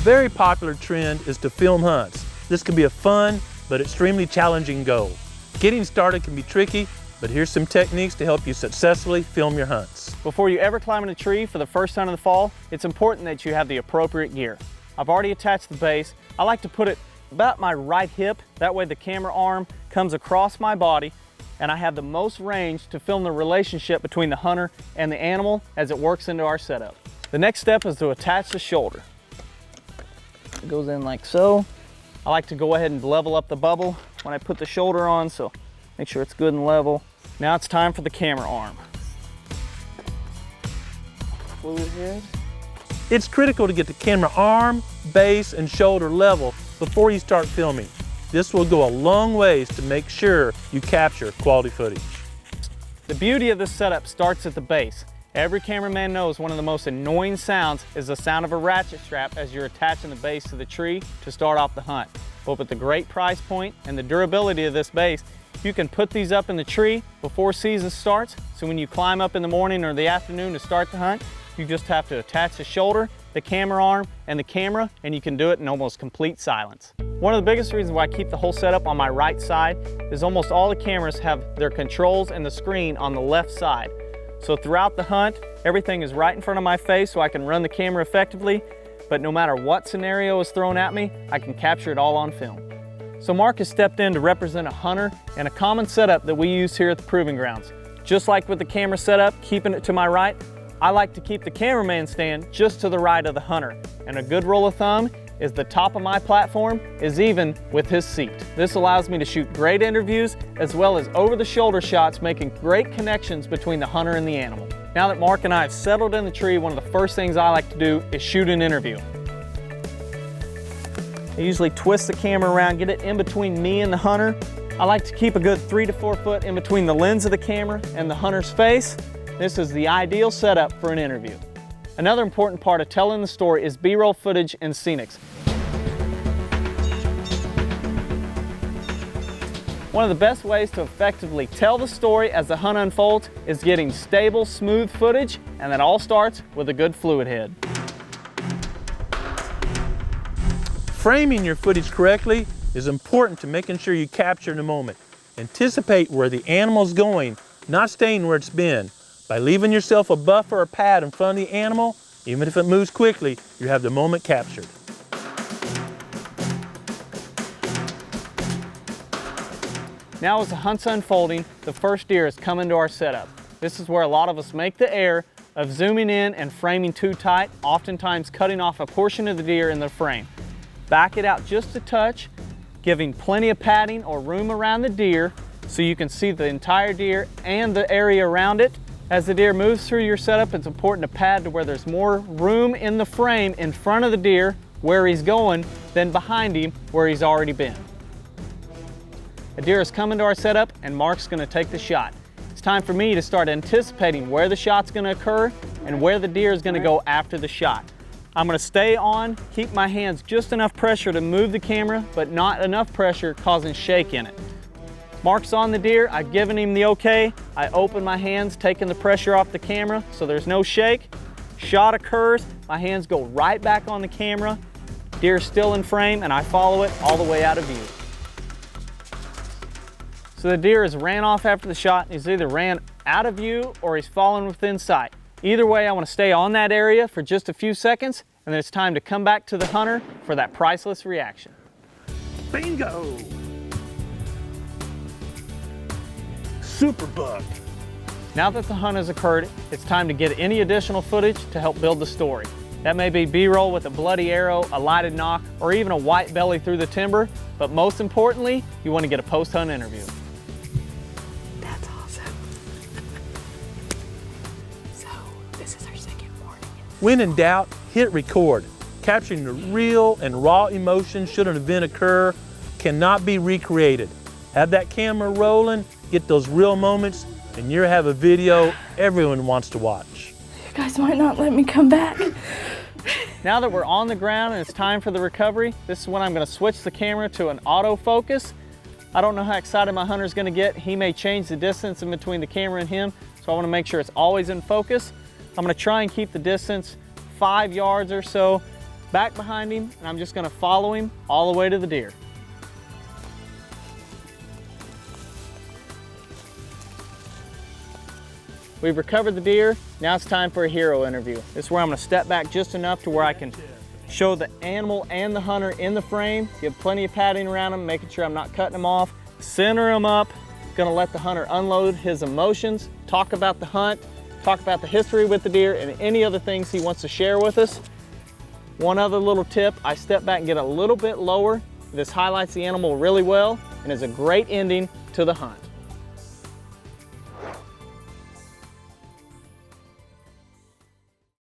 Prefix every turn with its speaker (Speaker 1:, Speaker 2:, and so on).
Speaker 1: very popular trend is to film hunts. This can be a fun but extremely challenging goal. Getting started can be tricky, but here's some techniques to help you successfully film your hunts.
Speaker 2: Before you ever climb in a tree for the first hunt of the fall, it's important that you have the appropriate gear. I've already attached the base. I like to put it about my right hip. That way the camera arm comes across my body and I have the most range to film the relationship between the hunter and the animal as it works into our setup. The next step is to attach the shoulder. It goes in like so. I like to go ahead and level up the bubble when I put the shoulder on, so make sure it's good and level. Now it's time for the camera arm. Fluid head.
Speaker 1: It's critical to get the camera arm, base, and shoulder level before you start filming. This will go a long ways to make sure you capture quality footage.
Speaker 2: The beauty of this setup starts at the base. Every cameraman knows one of the most annoying sounds is the sound of a ratchet strap as you're attaching the base to the tree to start off the hunt. But with the great price point and the durability of this base, you can put these up in the tree before season starts, so when you climb up in the morning or the afternoon to start the hunt, you just have to attach the shoulder, the camera arm, and the camera, and you can do it in almost complete silence. One of the biggest reasons why I keep the whole setup on my right side is almost all the cameras have their controls and the screen on the left side. So throughout the hunt, everything is right in front of my face so I can run the camera effectively, but no matter what scenario is thrown at me, I can capture it all on film. So Mark has stepped in to represent a hunter and a common setup that we use here at the Proving Grounds. Just like with the camera setup, keeping it to my right, I like to keep the cameraman stand just to the right of the hunter. And a good rule of thumb is the top of my platform is even with his seat. This allows me to shoot great interviews as well as over-the-shoulder shots, making great connections between the hunter and the animal. Now that Mark and I have settled in the tree, one of the first things I like to do is shoot an interview. I usually twist the camera around, get it in between me and the hunter. I like to keep a good 3 to 4 foot in between the lens of the camera and the hunter's face. This is the ideal setup for an interview. Another important part of telling the story is B-roll footage and scenics. One of the best ways to effectively tell the story as the hunt unfolds is getting stable, smooth footage, and that all starts with a good fluid head.
Speaker 1: Framing your footage correctly is important to making sure you capture the moment. Anticipate where the animal's going, not staying where it's been. By leaving yourself a buffer or pad in front of the animal, even if it moves quickly, you have the moment captured.
Speaker 2: Now as the hunt's unfolding, the first deer has come into our setup. This is where a lot of us make the error of zooming in and framing too tight, oftentimes cutting off a portion of the deer in the frame. Back it out just a touch, giving plenty of padding or room around the deer so you can see the entire deer and the area around it. As the deer moves through your setup, it's important to pad to where there's more room in the frame in front of the deer where he's going than behind him where he's already been. A deer has come into our setup and Mark's going to take the shot. It's time for me to start anticipating where the shot's going to occur and where the deer is going to go after the shot. I'm going to stay on, keep my hands just enough pressure to move the camera, but not enough pressure causing shake in it. Mark's on the deer, I've given him the okay. I open my hands, taking the pressure off the camera so there's no shake. Shot occurs, my hands go right back on the camera. Deer's still in frame and I follow it all the way out of view. So the deer has ran off after the shot. He's either ran out of view or he's fallen within sight. Either way, I want to stay on that area for just a few seconds and then it's time to come back to the hunter for that priceless reaction.
Speaker 1: Bingo! Super buck.
Speaker 2: Now that the hunt has occurred, it's time to get any additional footage to help build the story. That may be B-roll with a bloody arrow, a lighted knock, or even a white belly through the timber, but most importantly, you want to get a post-hunt interview.
Speaker 3: That's awesome. So, this is our second morning.
Speaker 1: When in doubt, hit record. Capturing the real and raw emotion should an event occur cannot be recreated. Have that camera rolling, get those real moments, and you have a video everyone wants to watch.
Speaker 3: You guys might not let me come back.
Speaker 2: Now that we're on the ground and it's time for the recovery, this is when I'm going to switch the camera to an autofocus. I don't know how excited my hunter's going to get. He may change the distance in between the camera and him, so I want to make sure it's always in focus. I'm going to try and keep the distance 5 yards or so back behind him, and I'm just gonna follow him all the way to the deer. We've recovered the deer. Now it's time for a hero interview. This is where I'm gonna step back just enough to where I can show the animal and the hunter in the frame, give plenty of padding around him, making sure I'm not cutting him off, center him up, gonna let the hunter unload his emotions, talk about the hunt, talk about the history with the deer, and any other things he wants to share with us. One other little tip, I step back and get a little bit lower. This highlights the animal really well and is a great ending to the hunt.